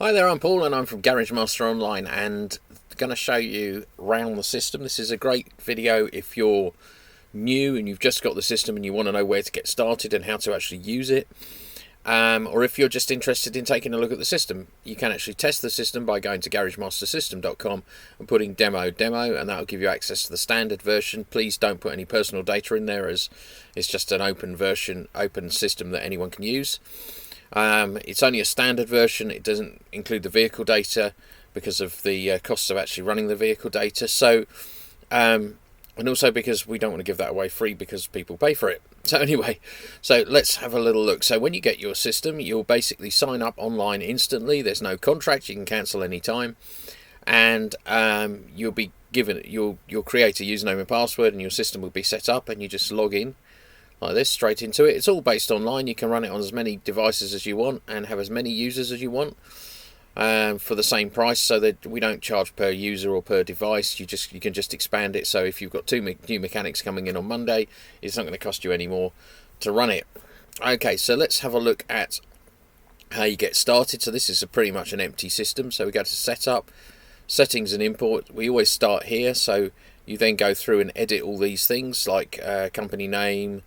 Hi there, I'm Paul and I'm from Garage Master Online and going to show you around the system. This is a great video if you're new and you've just got the system and you want to know where to get started and how to actually use it. Or if you're just interested in taking a look at the system, you can actually test the system by going to garagemastersystem.com and putting demo, and that'll give you access to the standard version. Please don't put any personal data in there, as it's just an open version, open system that anyone can use. It's only a standard version. It doesn't include the vehicle data because of the costs of actually running the vehicle data. So, and also because we don't want to give that away free because people pay for it. So anyway, so let's have a little look. So when you get your system, you'll basically sign up online instantly. There's no contract. You can cancel any time, and you'll be given you'll create a username and password, and your system will be set up, and you just log in like this straight into it. It's all based online. You can run it on as many devices as you want and have as many users as you want for the same price, so that we don't charge per user or per device. You can just expand it, so if you've got two new mechanics coming in on Monday, it's not going to cost you any more to run it. Okay, so let's have a look at how you get started. So this is pretty much an empty system, so we go to setup, settings and import. We always start here, so you then go through and edit all these things like company name.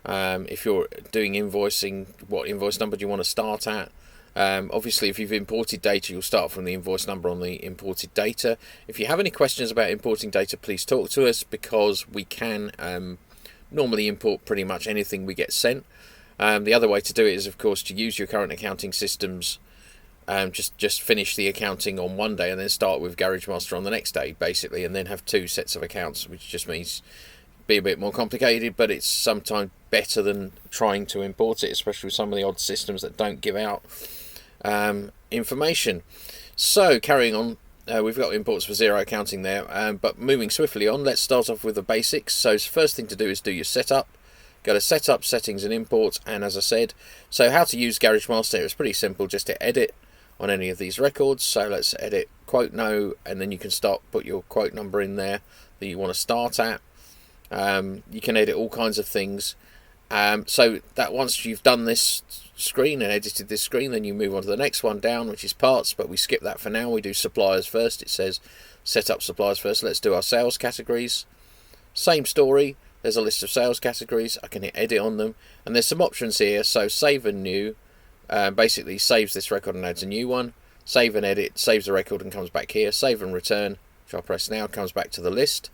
If you're doing invoicing, what invoice number do you want to start at? Obviously, if you've imported data, you'll start from the invoice number on the imported data. If you have any questions about importing data, please talk to us, because we can normally import pretty much anything we get sent. The other way to do it is, of course, to use your current accounting systems. Just finish the accounting on one day and then start with Garage Master on the next day, basically, and then have two sets of accounts, which just means be a bit more complicated, but it's sometimes better than trying to import it, especially with some of the odd systems that don't give out information. So carrying on, we've got imports for zero accounting there, but moving swiftly on, let's start off with the basics. So first thing to do is do your setup. Go to setup, settings and imports, and as I said, so how to use Garage Master, it's pretty simple, just to edit on any of these records. So let's edit quote no, and then you can put your quote number in there that you want to start at. You can edit all kinds of things. So that once you've done this screen and edited this screen, then you move on to the next one down, which is parts, but we skip that for now. We do suppliers first. It says set up suppliers first. Let's do our sales categories. Same story. There's a list of sales categories. I can hit edit on them, and there's some options here. So save and new basically saves this record and adds a new one. Save and edit saves the record and comes back here. Save and return, which I'll press now, comes back to the list.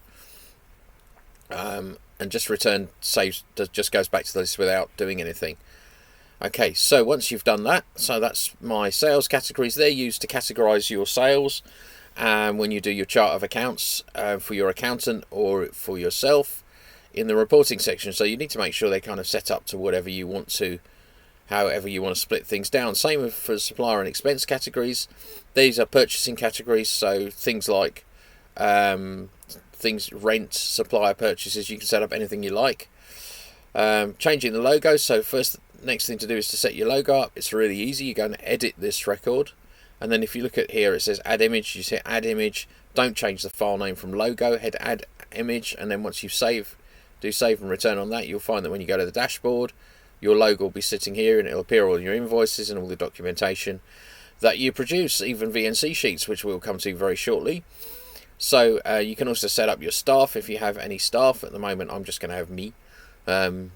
And just return saves, just goes back to the list without doing anything. Okay, so once you've done that, so that's my sales categories. They're used to categorize your sales when you do your chart of accounts for your accountant or for yourself in the reporting section. So you need to make sure they're kind of set up to whatever you want to, however you want to split things down. Same for supplier and expense categories. These are purchasing categories, so things like rent, supplier purchases. You can set up anything you like. Changing the logo, so next thing to do is to set your logo up. It's really easy. You go and edit this record, and then if you look at here, it says add image. You hit add image. Don't change the file name from logo, hit add image, and then once you do save and return on that, you'll find that when you go to the dashboard, your logo will be sitting here, and it'll appear on your invoices and all the documentation that you produce, even Vhc sheets, which we'll come to very shortly. So you can also set up your staff if you have any staff. At the moment, I'm just going to have me. Then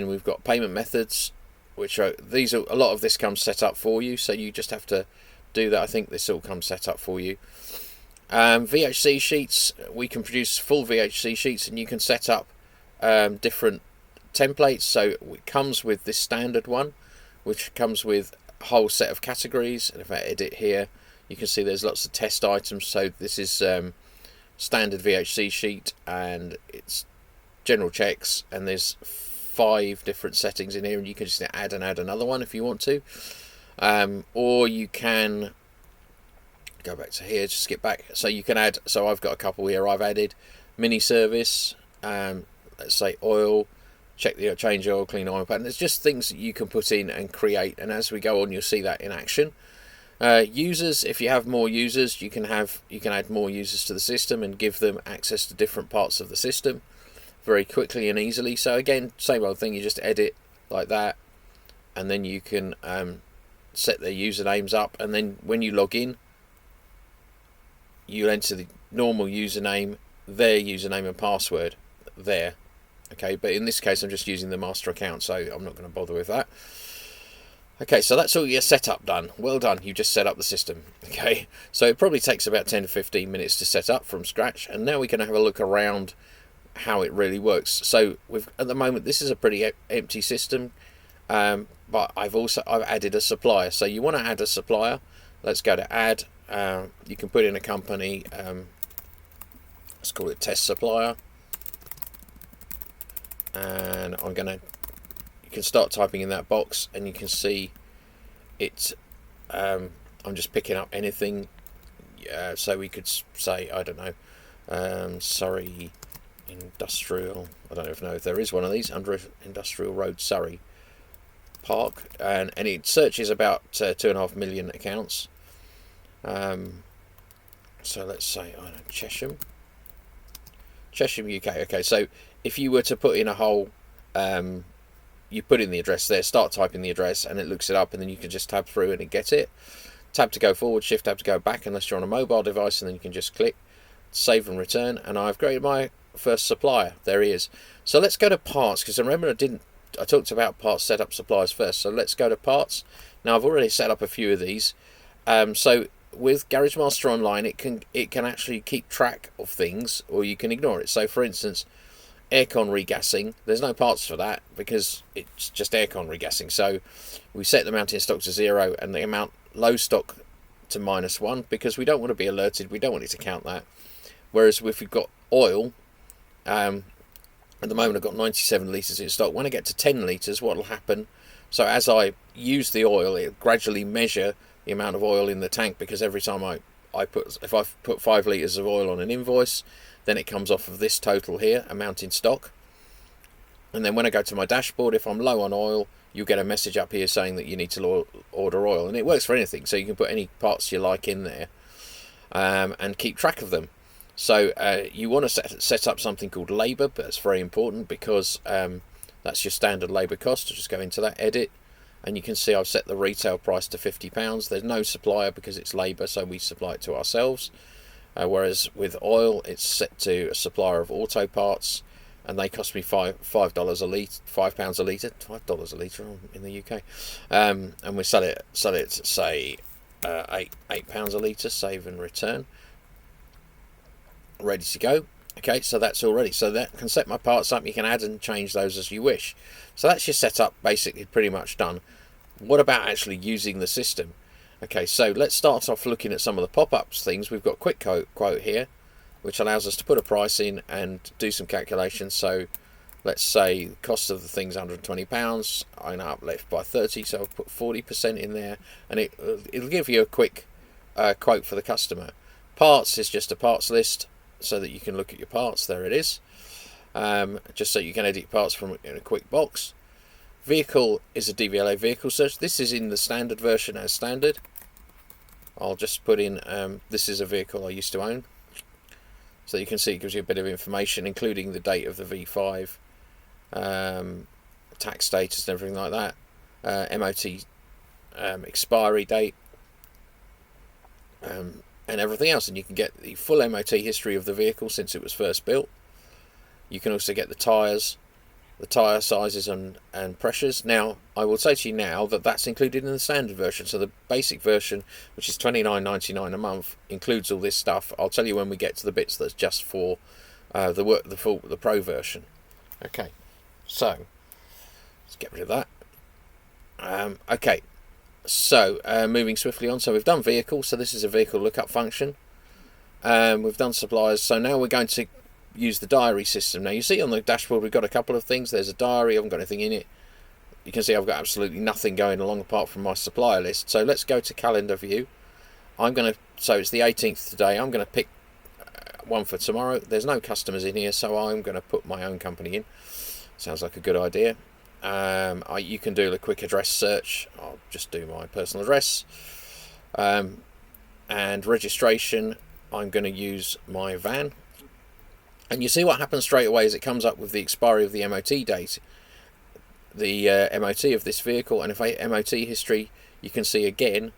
we've got payment methods, which are a lot of this comes set up for you. So you just have to do that. I think this all comes set up for you. Vhc sheets, we can produce full Vhc sheets, and you can set up different templates. So it comes with this standard one, which comes with a whole set of categories. And if I edit here, you can see there's lots of test items. So this is standard Vhc sheet, and it's general checks, and there's 5 different settings in here, and you can just add another one if you want to, or you can go back to here, just skip back. So you can add, so I've got a couple here I've added. Mini service, let's say oil, change oil, clean oil pattern. There's just things that you can put in and create, and as we go on, you'll see that in action. Users, if you have more users, you can add more users to the system and give them access to different parts of the system very quickly and easily. So again, same old thing, you just edit like that, and then you can set their usernames up, and then when you log in, you enter the normal username, their username and password there. Okay, but in this case I'm just using the master account, so I'm not going to bother with that. Okay, so that's all your setup done. Well done, you just set up the system. Okay, so it probably takes about 10 to 15 minutes to set up from scratch, and now we're going to have a look around how it really works. So at the moment this is a pretty empty system, but I've added a supplier. So you want to add a supplier. Let's go to add. You can put in a company, let's call it test supplier, and you can start typing in that box, and you can see it. I'm just picking up anything, so we could say, I don't know, Surrey Industrial, I don't know if there is one of these, under Industrial Road, Surrey Park, and it searches about 2.5 million accounts. So let's say, I don't know, Chesham UK. Okay, so if you were to put in a whole, you put in the address there, start typing the address, and it looks it up, and then you can just tab through and it gets it. Tab to go forward, shift tab to go back unless you're on a mobile device, and then you can just click save and return, and I've created my first supplier. There he is. So let's go to parts, because remember I talked about parts setup suppliers first, so let's go to parts. Now I've already set up a few of these. So with GarageMaster Online, it can actually keep track of things, or you can ignore it. So for instance, aircon regassing, there's no parts for that because it's just aircon regassing. So we set the amount in stock to 0 and the amount low stock to -1, because we don't want to be alerted, we don't want it to count that. Whereas if we've got oil, at the moment I've got 97 litres in stock. When I get to 10 litres, what will happen, so as I use the oil, it'll gradually measure the amount of oil in the tank, because every time if I put 5 litres of oil on an invoice, then it comes off of this total here, amount in stock. And then when I go to my dashboard, if I'm low on oil, you get a message up here saying that you need to order oil, and it works for anything, so you can put any parts you like in there, and keep track of them. So you want to set up something called labour, but it's very important, because that's your standard labour cost. I'll just go into that, edit, and you can see I've set the retail price to £50. There's no supplier because it's labour, so we supply it to ourselves. Whereas with oil, it's set to a supplier of auto parts, and they cost me £5 a litre, £5 a litre, $5 a litre in the UK, and we sell it say £8 a litre, save and return, ready to go. Okay, so that's all ready. So that can set my parts up. You can add and change those as you wish. So that's your setup basically pretty much done. What about actually using the system? Okay, so let's start off looking at some of the pop-ups things. We've got quick quote here, which allows us to put a price in and do some calculations. So let's say the cost of the thing's £120. I know I've left by 30, so I'll put 40% in there, and it'll give you a quick quote for the customer. Parts is just a parts list, so that you can look at your parts. There it is. Just so you can edit parts from in a quick box. Vehicle is a Dvla vehicle search. This is in the standard version as standard. I'll just put in, this is a vehicle I used to own. So you can see it gives you a bit of information, including the date of the V5, tax status and everything like that, MOT expiry date, and everything else. And you can get the full MOT history of the vehicle since it was first built. You can also get the tyres, the tyre sizes and pressures. Now, I will say to you now that that's included in the standard version. So the basic version, which is $29.99 a month, includes all this stuff. I'll tell you when we get to the bits that's just for the pro version. Okay, so let's get rid of that. Okay, so moving swiftly on. So we've done vehicle. So this is a vehicle lookup function. We've done suppliers. So now we're going to use the diary system. Now you see on the dashboard we've got a couple of things. There's a diary, I haven't got anything in it. You can see I've got absolutely nothing going along apart from my supplier list. So let's go to calendar view. So it's the 18th today. I'm going to pick one for tomorrow. There's no customers in here, so I'm going to put my own company in. Sounds like a good idea. You can do the quick address search. I'll just do my personal address. And registration, I'm going to use my van. And you see what happens straight away is it comes up with the expiry of the MOT date, the MOT of this vehicle, and if I hit MOT history, you can see again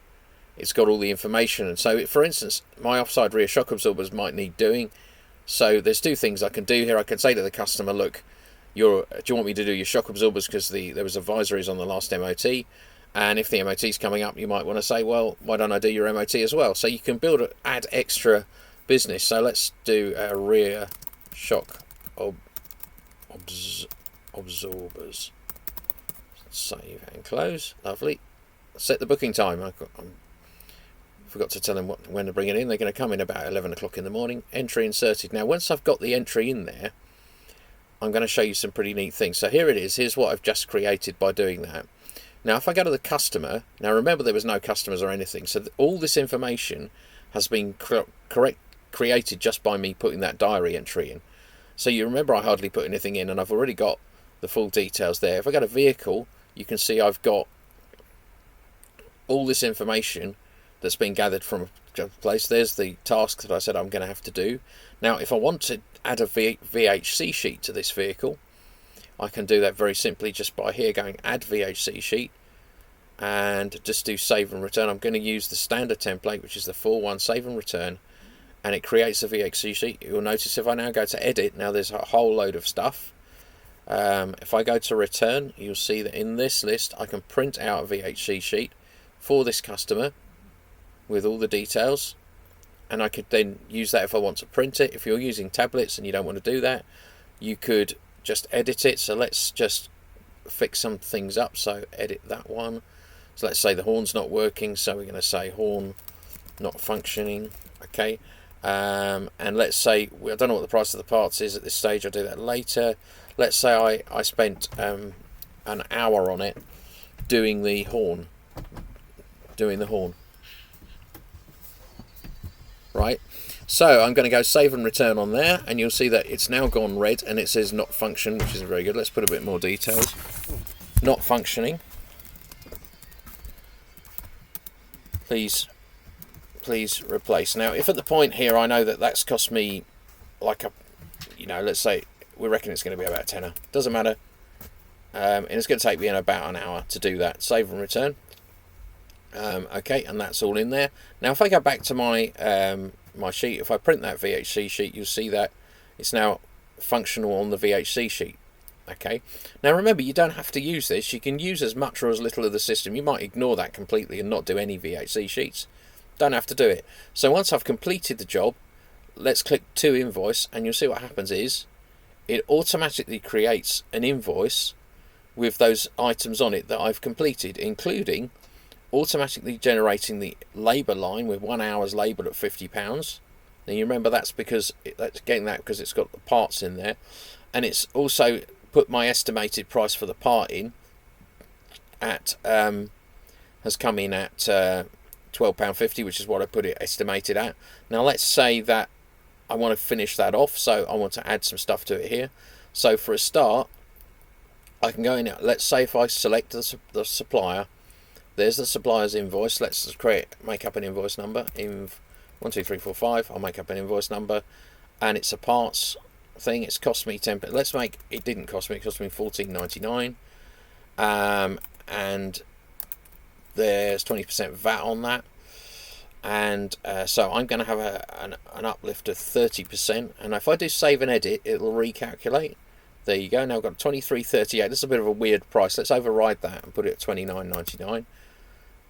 it's got all the information. And so, for instance, my offside rear shock absorbers might need doing. So there's two things I can do here. I can say to the customer, look, do you want me to do your shock absorbers because there was advisories on the last MOT, and if the MOT is coming up, you might want to say, well, why don't I do your MOT as well? So you can add extra business. So let's do a rear shock absorbers. Save and close. Lovely. Set the booking time. I forgot to tell them when to bring it in. They're going to come in about 11 o'clock in the morning. Entry inserted. Now, once I've got the entry in there, I'm going to show you some pretty neat things. So here it is. Here's what I've just created by doing that. Now, if I go to the customer, now remember there was no customers or anything. So all this information has been created just by me putting that diary entry in. So you remember I hardly put anything in, and I've already got the full details there. If I go to vehicle, you can see I've got all this information that's been gathered from a place. There's the task that I said I'm going to have to do. Now, if I want to add a Vhc sheet to this vehicle, I can do that very simply just by here going add Vhc sheet and just do save and return. I'm going to use the standard template, which is the 4.1 save and return, and it creates a Vhc sheet. You'll notice if I now go to edit, now there's a whole load of stuff. If I go to return, you'll see that in this list I can print out a Vhc sheet for this customer with all the details, and I could then use that if I want to print it. If you're using tablets and you don't want to do that, you could just edit it. So let's just fix some things up. So edit that one. So let's say the horn's not working, so we're going to say horn not functioning. Okay. And let's say, I don't know what the price of the parts is at this stage, I'll do that later. Let's say I spent an hour on it doing the horn. Right, so I'm going to go save and return on there, and you'll see that it's now gone red and it says not function, which isn't very good. Let's put a bit more details. Not functioning. Please replace. Now, if at the point here I know that that's cost me like let's say we reckon it's going to be about a tenner. Doesn't matter. And it's going to take me about an hour to do that. Save and return. Okay, and that's all in there. Now, if I go back to my my sheet, if I print that Vhc sheet, you'll see that it's now functional on the Vhc sheet. Okay. Now, remember, you don't have to use this. You can use as much or as little of the system. You might ignore that completely and not do any Vhc sheets. Don't have to do it. So once I've completed the job, let's click to invoice, and you'll see what happens is it automatically creates an invoice with those items on it that I've completed, including automatically generating the labour line with 1 hour's labour at £50. Now you remember that's because it's got the parts in there, and it's also put my estimated price for the part in at has come in at £12.50, which is what I put it estimated at. Now let's say that I want to finish that off, so I want to add some stuff to it here. So for a start, I can go in. Let's say if I select the supplier, there's the supplier's invoice. Let's make up an invoice number. 12345. I'll make up an invoice number, and it's a parts thing. It's cost me 10. Let's make it didn't cost me. It cost me £14.99, and there's 20% VAT on that, and so I'm going to have an uplift of 30%. And if I do save and edit, it'll recalculate. There you go. Now I've got 23.38. This is a bit of a weird price. Let's override that and put it at 29.99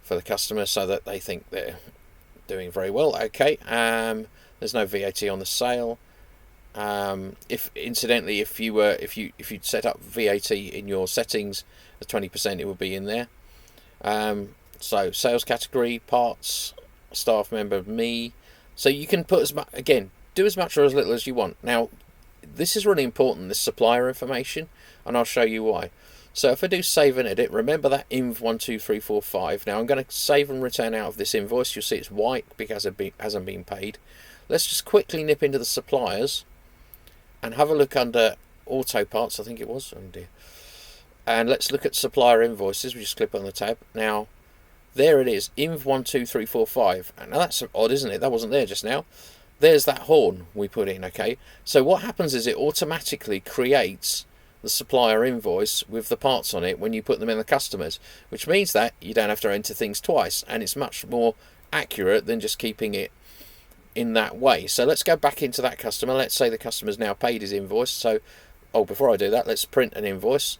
for the customer, so that they think they're doing very well. Okay. There's no VAT on the sale. If incidentally, if you'd set up VAT in your settings as 20%, it would be in there. So sales category, parts, staff member, me. So you can put as much, again, do as much or as little as you want. Now, this is really important, this supplier information, and I'll show you why. So if I do save and edit, remember that inv12345. Now I'm going to save and return out of this invoice. You'll see it's white because it hasn't been paid. Let's just quickly nip into the suppliers and have a look under auto parts, I think it was. Oh dear. And let's look at supplier invoices. We just click on the tab. Now, there it is, inv12345. And now that's odd, isn't it? That wasn't there just now. There's that horn we put in, okay? So what happens is it automatically creates the supplier invoice with the parts on it when you put them in the customers, which means that you don't have to enter things twice, and it's much more accurate than just keeping it in that way. So let's go back into that customer. Let's say the customer's now paid his invoice. So, before I do that, let's print an invoice.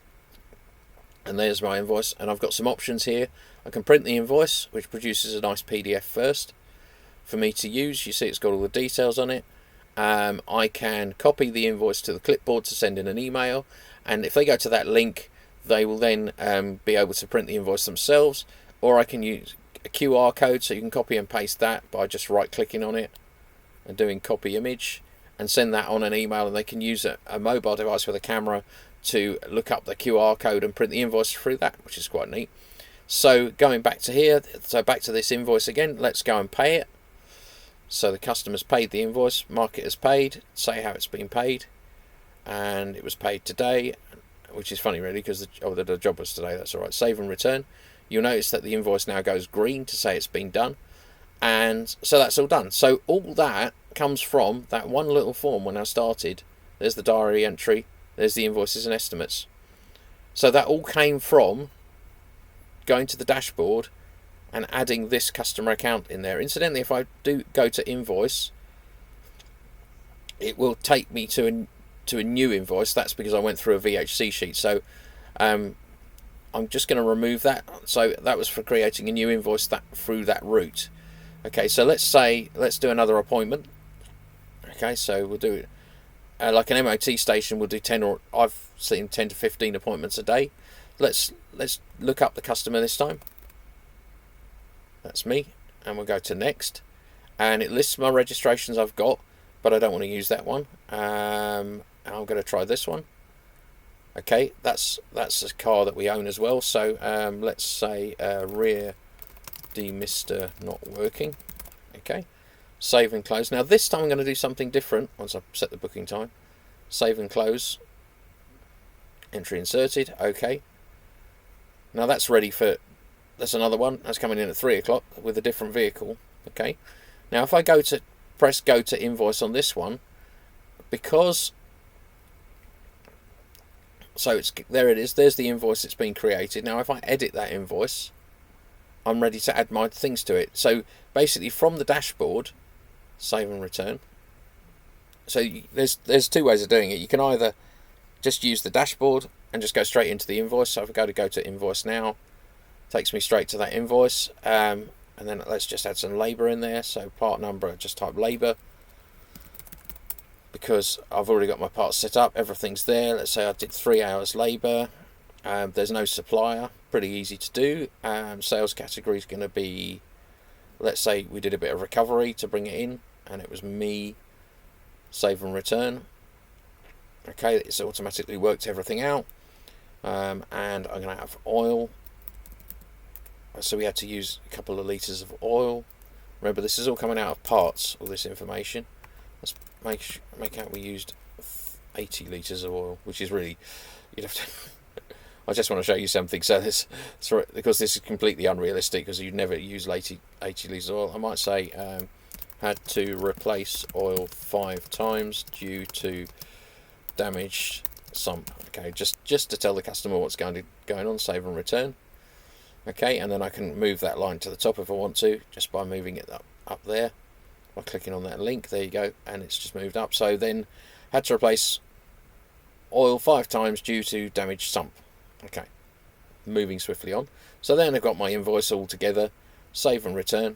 And there's my invoice, and I've got some options here. I can print the invoice, which produces a nice PDF first for me to use. You see it's got all the details on it. I can copy the invoice to the clipboard to send in an email, and if they go to that link, they will then be able to print the invoice themselves, or I can use a QR code, so you can copy and paste that by just right clicking on it and doing copy image and send that on an email, and they can use a mobile device with a camera to look up the QR code and print the invoice through that, which is quite neat. So going back to here, so back to this invoice again, let's go and pay it. So the customer's paid the invoice, mark it as paid, say how it's been paid, and it was paid today, which is funny really because the job was today. That's all right. Save and return. You'll notice that the invoice now goes green to say it's been done, and so that's all done. So all that comes from that one little form when I started. There's the diary entry, there's the invoices and estimates. So that all came from going to the dashboard and adding this customer account in there. Incidentally, if I do go to invoice, it will take me to a new invoice. That's because I went through a VHC sheet. So I'm just going to remove that. So that was for creating a new invoice through that route. Okay, so let's do another appointment. Okay, so we'll do it like an MOT station. We'll do 10, or I've seen 10 to 15 appointments a day. Let's look up the customer this time. That's me, and we'll go to next, and it lists my registrations I've got, but I don't want to use that one. I'm going to try this one. Okay, that's a car that we own as well. So let's say rear demister not working. Okay, save and close. Now this time I'm going to do something different once I've set the booking time. Save and close. Entry inserted. Okay. Now that's ready for. That's another one. That's coming in at 3 o'clock with a different vehicle. Okay. Now if I press go to invoice on this one, because there it is. There's the invoice that's been created. Now if I edit that invoice, I'm ready to add my things to it. So basically from the dashboard, save and return. So there's two ways of doing it. You can either just use the dashboard and just go straight into the invoice. So if I go to invoice now, takes me straight to that invoice, and then let's just add some labour in there. So part number, just type labour, because I've already got my parts set up, everything's there. Let's say I did 3 hours labour. There's no supplier, pretty easy to do. Sales category is going to be, let's say we did a bit of recovery to bring it in, and it was me. Save and return. Okay, it's automatically worked everything out. And I'm going to have oil. So we had to use a couple of litres of oil. Remember, this is all coming out of parts, all this information. Let's make out we used 80 litres of oil, which is really, you'd have to I just want to show you something. So because this is completely unrealistic, because you'd never use 80 litres of oil. I might say had to replace oil 5 times due to damaged sump. Okay, just to tell the customer what's going on. Save and return. Okay, and then I can move that line to the top if I want to, just by moving it up there, by clicking on that link. There you go, and it's just moved up. So then, had to replace oil 5 times due to damaged sump. Okay, moving swiftly on. So then I've got my invoice all together. Save and return.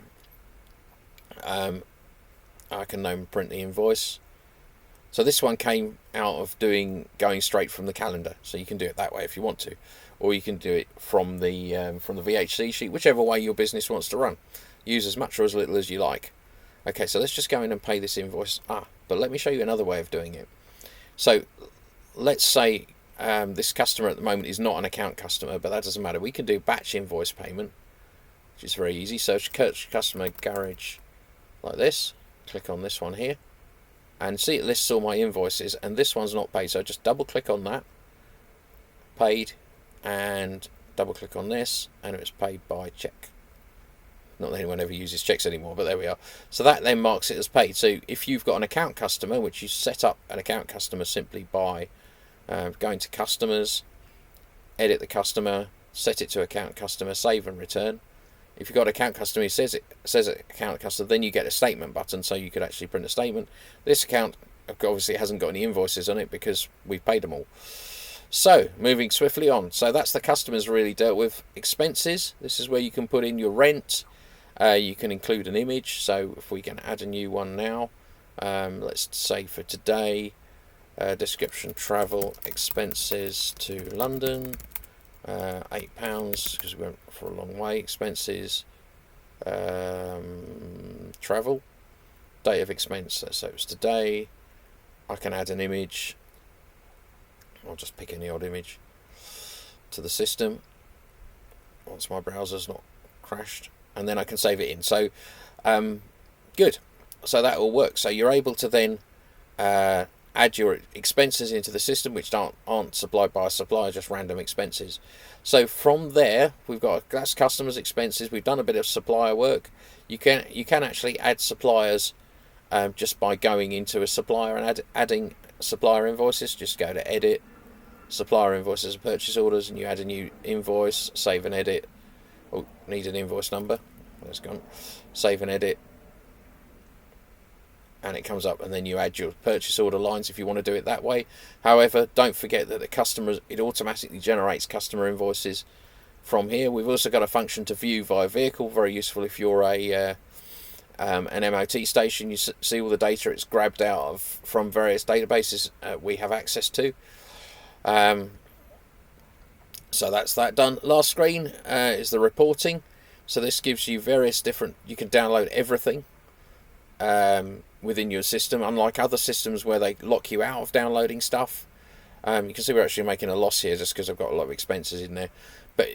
I can now print the invoice. So this one came out of going straight from the calendar. So you can do it that way if you want to, or you can do it from the VHC sheet, whichever way your business wants to run. Use as much or as little as you like. Okay, so let's just go in and pay this invoice. But let me show you another way of doing it. So let's say this customer at the moment is not an account customer, but that doesn't matter. We can do batch invoice payment, which is very easy. Search customer garage like this. Click on this one here. And see, it lists all my invoices, and this one's not paid, so just double click on that, paid, and double click on this, and it was paid by check. Not that anyone ever uses checks anymore, but there we are. So that then marks it as paid. So if you've got an account customer, which you set up an account customer simply by Go into customers, edit the customer, set it to account customer, save and return. If you've got account customer, it says account customer, then you get a statement button, so you could actually print a statement. This account obviously hasn't got any invoices on it because we've paid them all. So moving swiftly on, so that's the customers really dealt with. Expenses, this is where you can put in your rent. You can include an image, so if we can add a new one now, let's say for today, description: travel expenses to London, £8 because we went for a long way. Expenses, travel, date of expense, let's say it was today. I can add an image. I'll just pick any odd image to the system once my browser's not crashed, and then I can save it in. So good, so that all works. So you're able to then add your expenses into the system, which aren't supplied by a supplier, just random expenses. So from there, we've got that's customers' expenses. We've done a bit of supplier work. You can actually add suppliers just by going into a supplier and adding supplier invoices. Just go to edit, supplier invoices and purchase orders, and you add a new invoice, save and edit. Oh, need an invoice number. That's gone. Save and edit. And it comes up, and then you add your purchase order lines if you want to do it that way. However, don't forget that it automatically generates customer invoices from here. We've also got a function to view via vehicle, very useful if you're an MOT station. You see all the data it's grabbed out of from various databases we have access to. So that's that done. Last screen is the reporting. So this gives you various different, you can download everything within your system, unlike other systems where they lock you out of downloading stuff. You can see we're actually making a loss here just because I've got a lot of expenses in there. But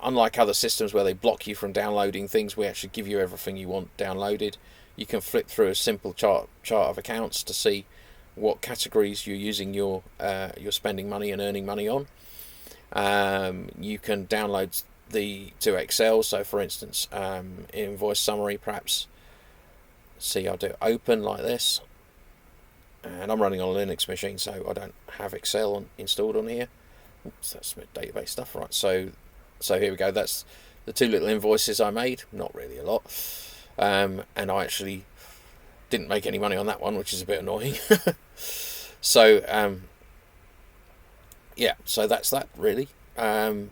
unlike other systems where they block you from downloading things, we actually give you everything you want downloaded. You can flip through a simple chart of accounts to see what categories you're using your spending money and earning money on. You can download to Excel. So for instance, invoice summary, perhaps. See, I'll do open like this, and I'm running on a Linux machine, so I don't have Excel installed on here. Oops, that's some database stuff, right? So here we go. That's the two little invoices I made. Not really a lot, and I actually didn't make any money on that one, which is a bit annoying. So yeah, so that's that really. I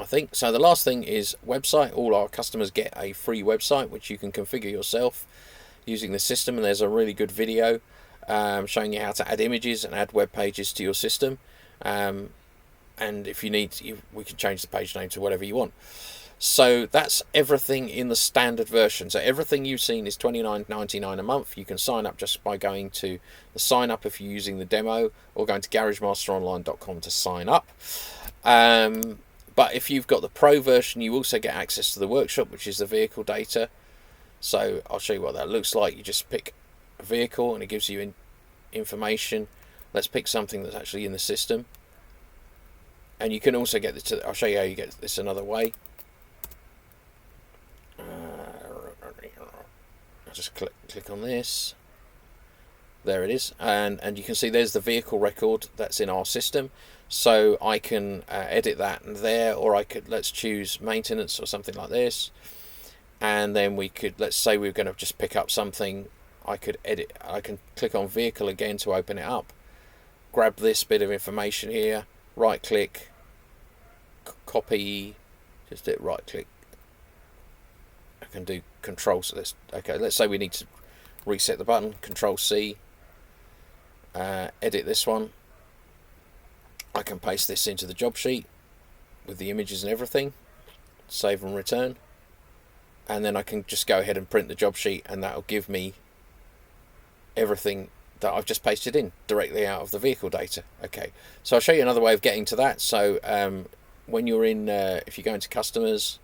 think so. The last thing is website. All our customers get a free website which you can configure yourself using the system, and there's a really good video showing you how to add images and add web pages to your system. And if you need, we can change the page name to whatever you want. So that's everything in the standard version. So everything you've seen is $29.99 a month. You can sign up just by going to the sign up if you're using the demo, or going to garagemasteronline.com to sign up. But if you've got the pro version, you also get access to the workshop, which is the vehicle data. So I'll show you what that looks like. You just pick a vehicle and it gives you information. Let's pick something that's actually in the system. And you can also get this I'll show you how you get this another way. I'll just click on this. There it is. And you can see there's the vehicle record that's in our system. So I can edit that and there, or I could, let's choose maintenance or something like this. And then we could, let's say we're going to just pick up something. I could edit, I can click on vehicle again to open it up. Grab this bit of information here, right click, copy, just hit right click. I can do control, so let's say we need to reset the button, control C, edit this one. I can paste this into the job sheet with the images and everything, save and return, and then I can just go ahead and print the job sheet, and that'll give me everything that I've just pasted in directly out of the vehicle data. Okay, so I'll show you another way of getting to that. So when you're in, if you go into customers,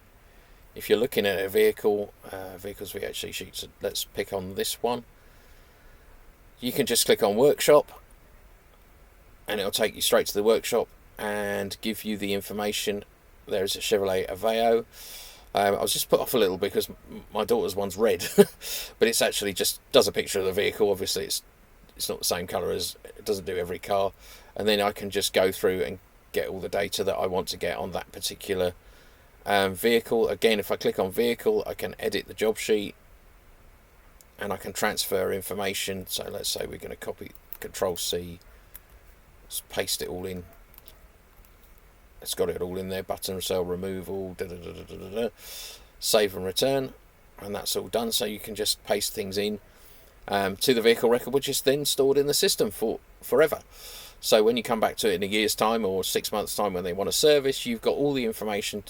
if you're looking at a vehicle, vehicles Vhc Sheet, so let's pick on this one. You can just click on workshop, and it'll take you straight to the workshop and give you the information. There's a Chevrolet Aveo. I was just put off a little because my daughter's one's red, but it's actually just does a picture of the vehicle. Obviously, it's it's not the same colour as, it doesn't do every car, and then I can just go through and get all the data that I want to get on that particular vehicle. Again, if I click on vehicle, I can edit the job sheet and I can transfer information. So let's say we're going to copy, Control C, let's paste it all in. It's got it all in there, button cell removal, save and return, and that's all done. So you can just paste things in to the vehicle record, which is then stored in the system for forever. So when you come back to it in a year's time or 6 months' time when they want a service, you've got all the information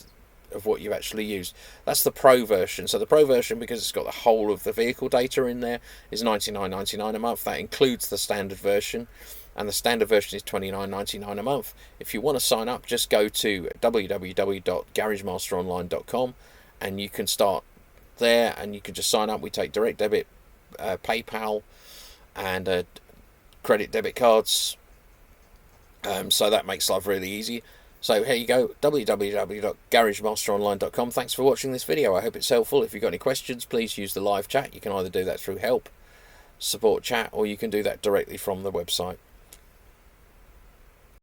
of what you actually used. That's the Pro version. So the Pro version, because it's got the whole of the vehicle data in there, is $99.99 a month. That includes the standard version, and the standard version is $29.99 a month. If you want to sign up, just go to www.garagemasteronline.com and you can start there, and you can just sign up. We take direct debit, PayPal, and credit debit cards. So that makes life really easy. So here you go, www.garagemasteronline.com. Thanks for watching this video. I hope it's helpful. If you've got any questions, please use the live chat. You can either do that through help, support chat, or you can do that directly from the website.